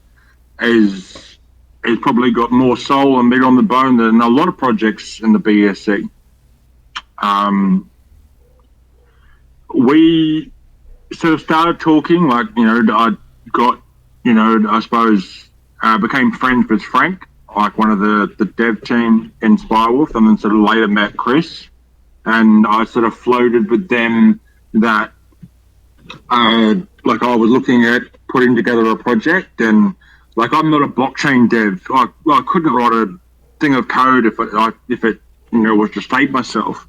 is probably got more soul and meat on the bone than a lot of projects in the BSC. We sort of started talking, like, I got, I suppose, became friends with Frank, like one of the dev team in Spywolf, and then sort of later met Chris. And I sort of floated with them that, like, I was looking at putting together a project, and like, I'm not a blockchain dev. I couldn't write a thing of code if it was to state myself.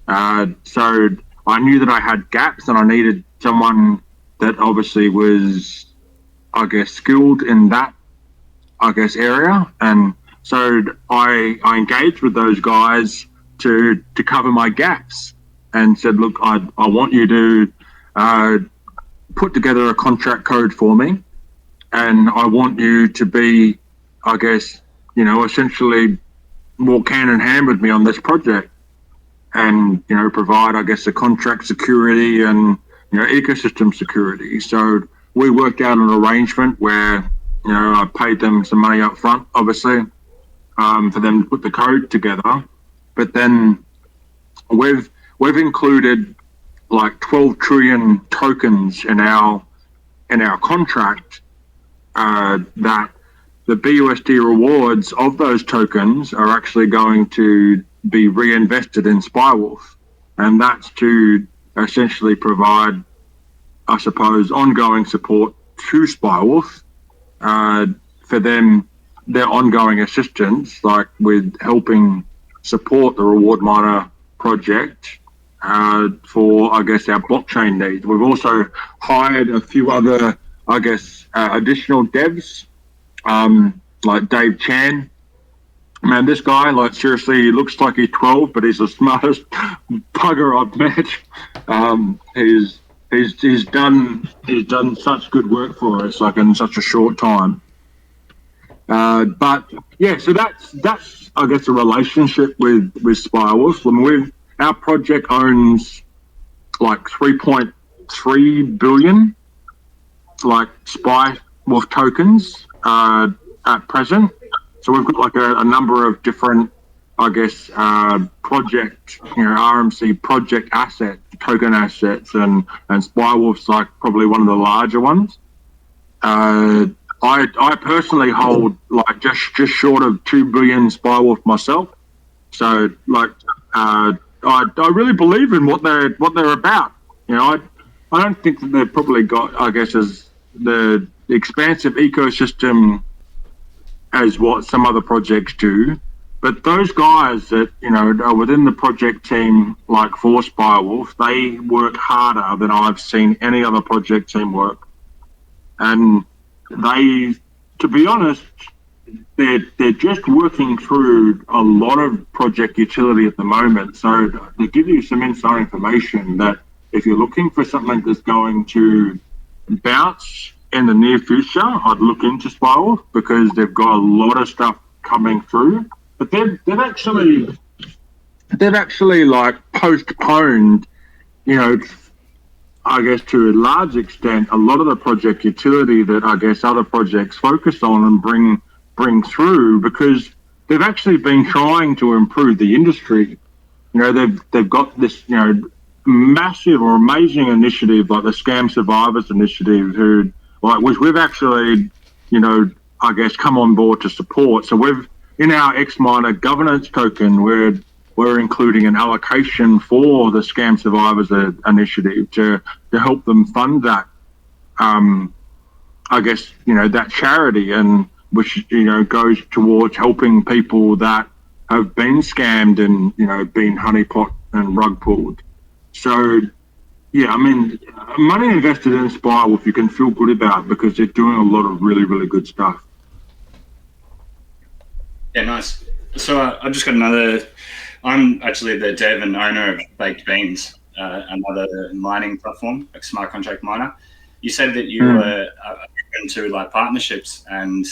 So I knew that I had gaps, and I needed someone that obviously was, I guess, skilled in that, I guess, area. And so I engaged with those guys to cover my gaps, and said, look, I want you to put together a contract code for me, and I want you to be, I guess, essentially walk hand in hand with me on this project, and provide, I guess, the contract security and ecosystem security. So we worked out an arrangement where I paid them some money up front, obviously, for them to put the code together, but then we've included like 12 trillion tokens in our contract, that the BUSD rewards of those tokens are actually going to be reinvested in Spywolf, and that's to essentially provide, I suppose, ongoing support to Spywolf, for them, their ongoing assistance, like with helping support the reward miner project, for, I guess, our blockchain needs. We've also hired a few other, I guess, additional devs, like Dave Chan. Man, this guy, like, seriously, he looks like he's 12, but he's the smartest bugger I've met. He's done such good work for us, like, in such a short time. But yeah, so that's I guess a relationship with Spywolf. I mean, our project owns like 3.3 billion like Spywolf tokens, at present. So we've got like a number of different, I guess, project, RMC project asset, token assets, and Spywolf's like probably one of the larger ones. I personally hold like just short of 2 billion Spywolf myself. So like, I really believe in what they're about. I don't think that they've probably got, I guess, as the expansive ecosystem as what some other projects do. But those guys that, are within the project team, like for Biowolf, they work harder than I've seen any other project team work. And they, to be honest, they're just working through a lot of project utility at the moment. So to give you some inside information, that if you're looking for something that's going to bounce in the near future, I'd look into Spiral because they've got a lot of stuff coming through. But they've actually like postponed, I guess to a large extent, a lot of the project utility that I guess other projects focus on and bring through, because they've actually been trying to improve the industry. They've got this, massive or amazing initiative like the Scam Survivors Initiative, which we've actually, I guess come on board to support. So we've in our X-Miner governance token, we're including an allocation for the Scam Survivors Initiative to help them fund that. I guess that charity, and which goes towards helping people that have been scammed and been honeypot and rug pulled. So yeah, I mean, money invested in Spiral, you can feel good about because they're doing a lot of really, really good stuff. Yeah, nice. So I've just got another. I'm actually the dev and owner of Baked Beans, another mining platform, like smart contract miner. You said that you were open to like partnerships, and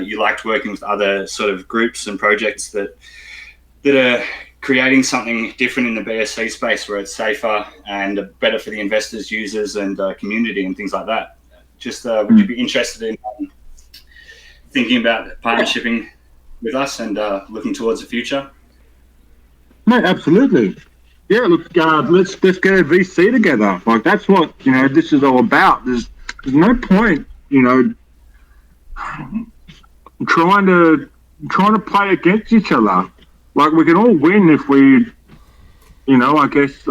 you liked working with other sort of groups and projects that are creating something different in the BSC space, where it's safer and better for the investors, users, and community, and things like that. Just would you be interested in thinking about partnershiping with us and looking towards the future? No, absolutely. Yeah, look, let's get a VC together. Like that's what this is all about. There's no point, trying to play against each other. Like we can all win if we, I guess.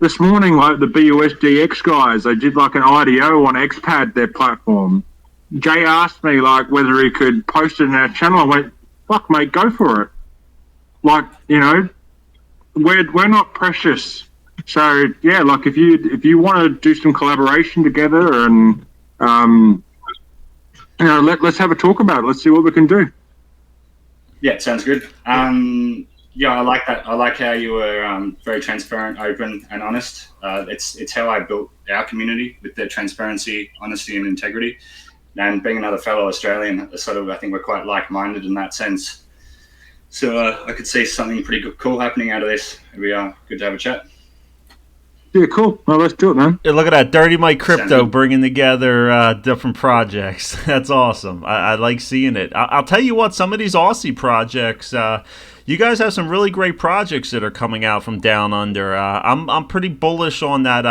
This morning, like the BUSDX guys, they did like an IDO on XPad, their platform. Jay asked me like whether he could post it in our channel. I went, "Fuck, mate, go for it." Like we're not precious. So yeah, like if you want to do some collaboration together and let's have a talk about it. Let's see what we can do. Yeah, sounds good. Yeah, I like that. I like how you were very transparent, open, and honest. It's how I built our community, with their transparency, honesty, and integrity. And being another fellow Australian, I think we're quite like-minded in that sense. So I could see something pretty cool happening out of this. It'd be good to have a chat. Yeah, cool. Well, let's do it, man. Yeah, look at that, Dirty Mike Crypto bringing together different projects. That's awesome. I like seeing it. I'll tell you what, some of these Aussie projects, you guys have some really great projects that are coming out from down under. I'm pretty bullish on that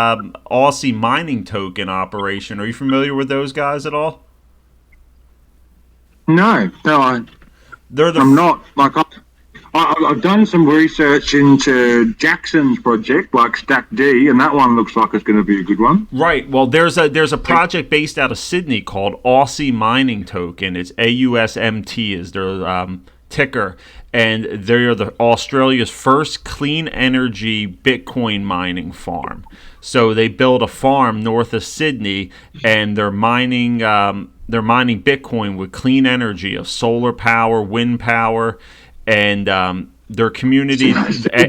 Aussie mining token operation. Are you familiar with those guys at all? No, I'm not. Like, I've done some research into Jackson's project, like Stack D, and that one looks like it's going to be a good one. Right. Well, there's a project based out of Sydney called Aussie Mining Token. It's AUSMT is their ticker, and they're Australia's first clean energy Bitcoin mining farm. So they build a farm north of Sydney, and they're mining Bitcoin with clean energy of solar power, wind power, and their community,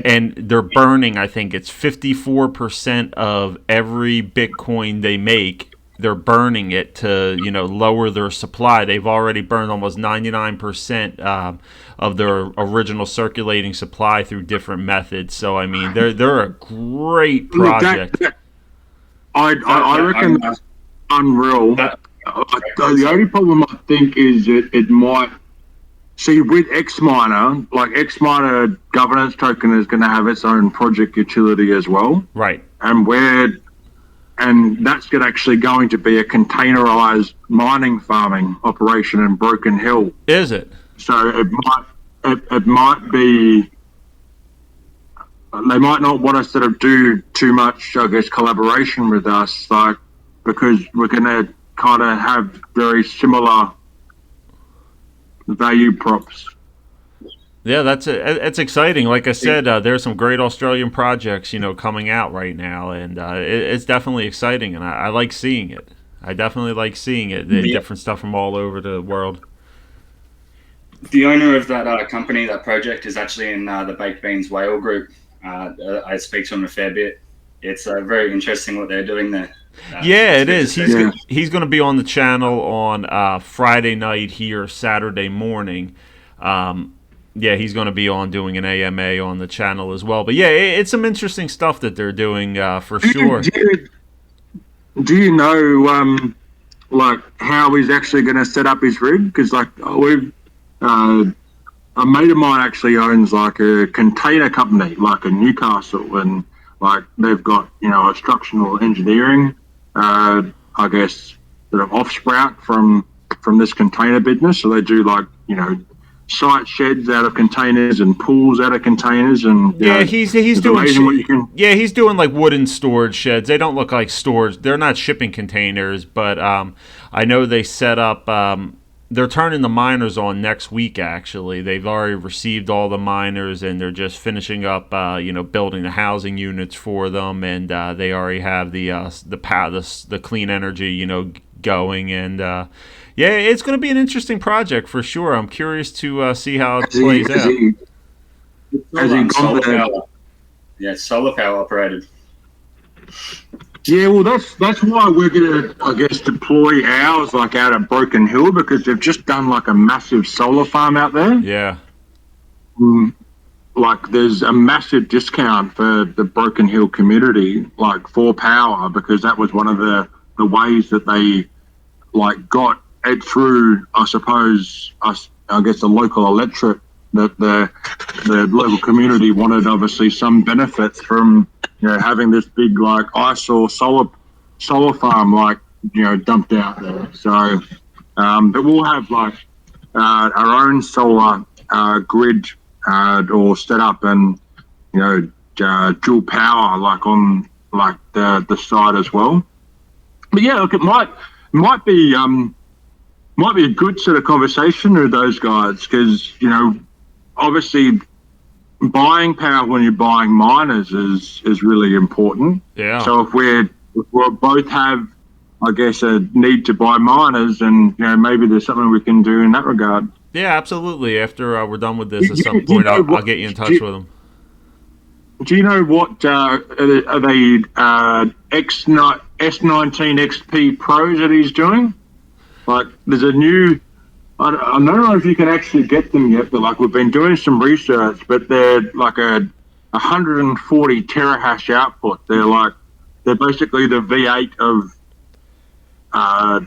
and they're burning, I think it's 54% of every Bitcoin they make. They're burning it to lower their supply. They've already burned almost 99% of their original circulating supply through different methods. So I mean, they're a great project. I reckon that's unreal. The only problem I think is that it might. See, with X-Miner, like X-Miner governance token is going to have its own project utility as well. Right. And that's actually going to be a containerized mining farming operation in Broken Hill. Is it? So it might be, they might not want us to do too much, I guess, collaboration with us, like, because we're going to kind of have very similar value props. Yeah, it's exciting. Like I said, there's some great Australian projects, coming out right now, and it's definitely exciting, and I like seeing it. I definitely like seeing it. The The, different stuff from all over the world. the owner of that company, that project, is actually in the Baked Beans Whale group. I speak to him a fair bit. It's very interesting what they're doing there. Yeah, It's it good to is. see. He's going to be on the channel on Friday night here, Saturday morning. Yeah, he's going to be on doing an AMA on the channel as well. But yeah, it's some interesting stuff that they're doing for Do you, sure. do you, do you know like how he's actually going to set up his rig? Because like we've a mate of mine actually owns like a container company, like in Newcastle, and like they've got a structural engineering, I guess, sort of off sprout from this container business. So they do like site sheds out of containers and pools out of containers, and Yeah, he's it's doing amazing what you can. yeah, he's doing like wooden storage sheds. They don't look like storage. They're not shipping containers, but I know they set up. They're turning the miners on next week. Actually, they've already received all the miners, and they're just finishing up, building the housing units for them, and they already have the clean energy, going, and yeah, it's going to be an interesting project for sure. I'm curious to see how it plays out. Has he gone Solar there? power. Yeah, solar power operated. Yeah, well, that's why we're gonna, I guess, deploy ours like out at Broken Hill, because they've just done like a massive solar farm out there. Yeah. Like, there's a massive discount for the Broken Hill community, like for power, because that was one of the ways that they like got it through. I suppose I guess the local electorate, that the local community wanted obviously some benefits from having this big like eyesore solar farm like dumped out there. So but we'll have like our own solar grid or set up, and dual power like on like the side as well. But yeah, look, it might be a good sort of conversation with those guys, because obviously buying power when you're buying miners is really important. Yeah. So if we both have, I guess, a need to buy miners, and maybe there's something we can do in that regard. Yeah, absolutely. After we're done with this, at some Do you point, know I'll get you in touch with them. Do you know what are they S19 XP Pros that he's doing? Like, there's a new. I don't know if you can actually get them yet, but like we've been doing some research, but they're like a 140 terahash output. They're basically the V8 of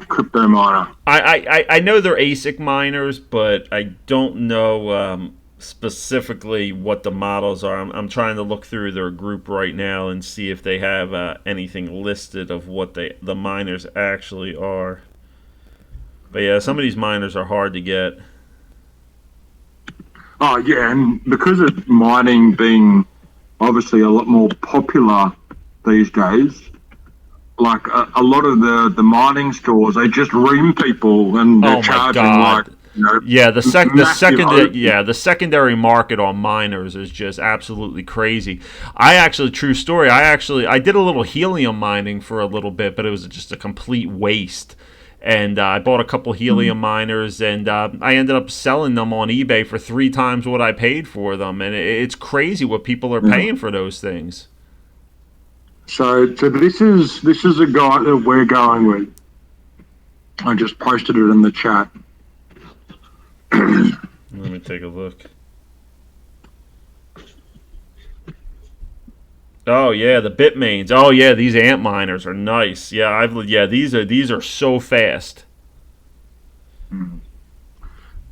crypto miner. I know they're ASIC miners, but I don't know specifically what the models are. I'm trying to look through their group right now and see if they have anything listed of what the miners actually are. But yeah, some of these miners are hard to get. Oh yeah, and because of mining being obviously a lot more popular these days, like a lot of the mining stores, they just ream people, and they're Oh my charging God. like Yeah, massive the secondary market on miners is just absolutely crazy. True story. I did a little helium mining for a little bit, but it was just a complete waste. And I bought a couple helium miners, and I ended up selling them on eBay for 3 times what I paid for them. And it's crazy what people are paying for those things. So this is a guy that we're going with. I just posted it in the chat. Let me take a look. Oh yeah, the Bitmains. Oh yeah, these ant miners are nice. Yeah, these are so fast.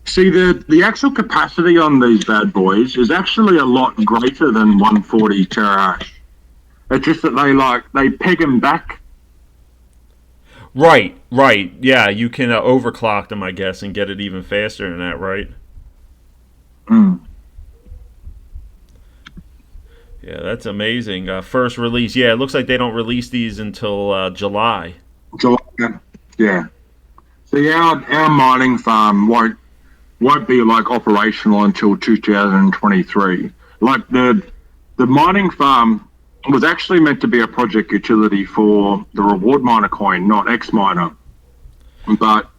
See, the actual capacity on these bad boys is actually a lot greater than 140 terahash. It's just that they peg them back. Right. Yeah, you can overclock them, I guess, and get it even faster than that, right? Yeah, that's amazing. First release. Yeah, it looks like they don't release these until July. July. Yeah. See, our mining farm won't be like operational until 2023. Like the mining farm was actually meant to be a project utility for the reward miner coin, not X miner, but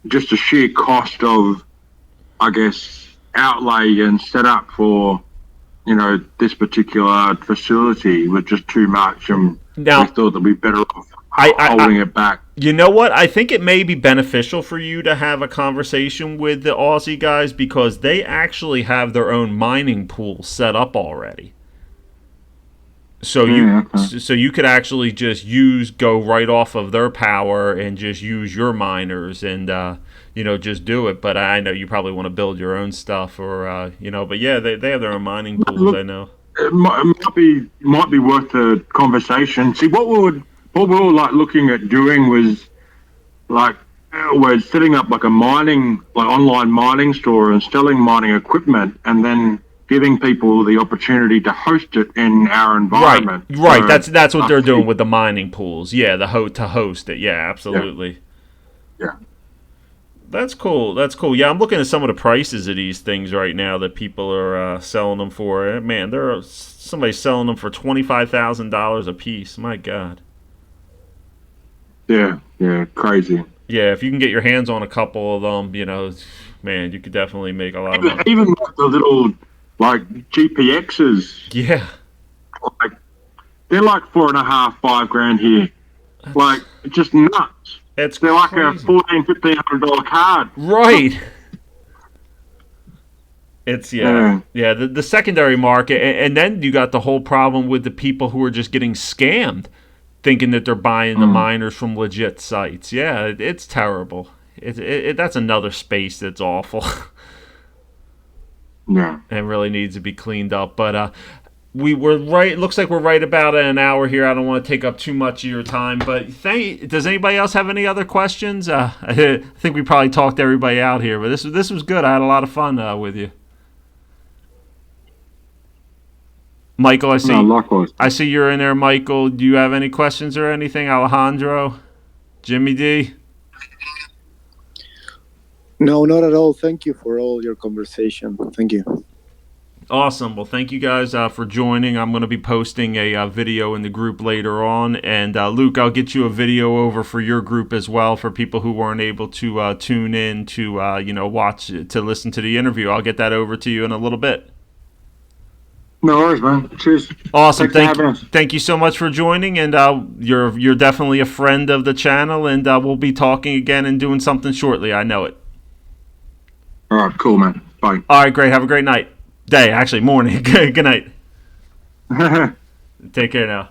just the sheer cost of, I guess, outlay and setup for this particular facility was just too much, and Now, we thought that we'd be better off I holding it back. You know what? I think it may be beneficial for you to have a conversation with the Aussie guys because they actually have their own mining pool set up already. So you could actually just go right off of their power and just use your miners and just do it. But I know you probably want to build your own stuff or but yeah, they have their own mining pools. Look, I know. It might be worth a conversation. See, what we were like looking at doing was like we're setting up like a online mining store and selling mining equipment, and then giving people the opportunity to host it in our environment. Right. That's what they're doing with the mining pools. Yeah, to host it. Yeah, absolutely. Yeah. That's cool. Yeah, I'm looking at some of the prices of these things right now that people are selling them for. Man, somebody's selling them for $25,000 a piece. My God. Yeah, crazy. Yeah, if you can get your hands on a couple of them, man, you could definitely make a lot of money. Even like the little GPXs. Yeah. Like they're like $4.5, $5 here. Like just nuts. They're crazy. Like a $1,500 card. Right. It's the secondary market, and then you got the whole problem with the people who are just getting scammed, thinking that they're buying the miners from legit sites. Yeah, it's terrible. That's another space that's awful. Yeah, and really needs to be cleaned up. But we were right. Looks like we're right about an hour here. I don't want to take up too much of your time. But does anybody else have any other questions? I think we probably talked everybody out here. But this was good. I had a lot of fun with you. Michael, I see. No, likewise. I see you're in there, Michael. Do you have any questions or anything? Alejandro, Jimmy D. No, not at all. Thank you for all your conversation. Thank you. Awesome. Well, thank you guys for joining. I'm going to be posting a video in the group later on. And Luke, I'll get you a video over for your group as well for people who weren't able to tune in to watch to listen to the interview. I'll get that over to you in a little bit. No worries, man. Cheers. Awesome. Thank you so much for joining. And you're definitely a friend of the channel. And we'll be talking again and doing something shortly. I know it. All right, cool, man. Bye. All right, great. Have a great night. Day, actually, morning. Good night. Take care now.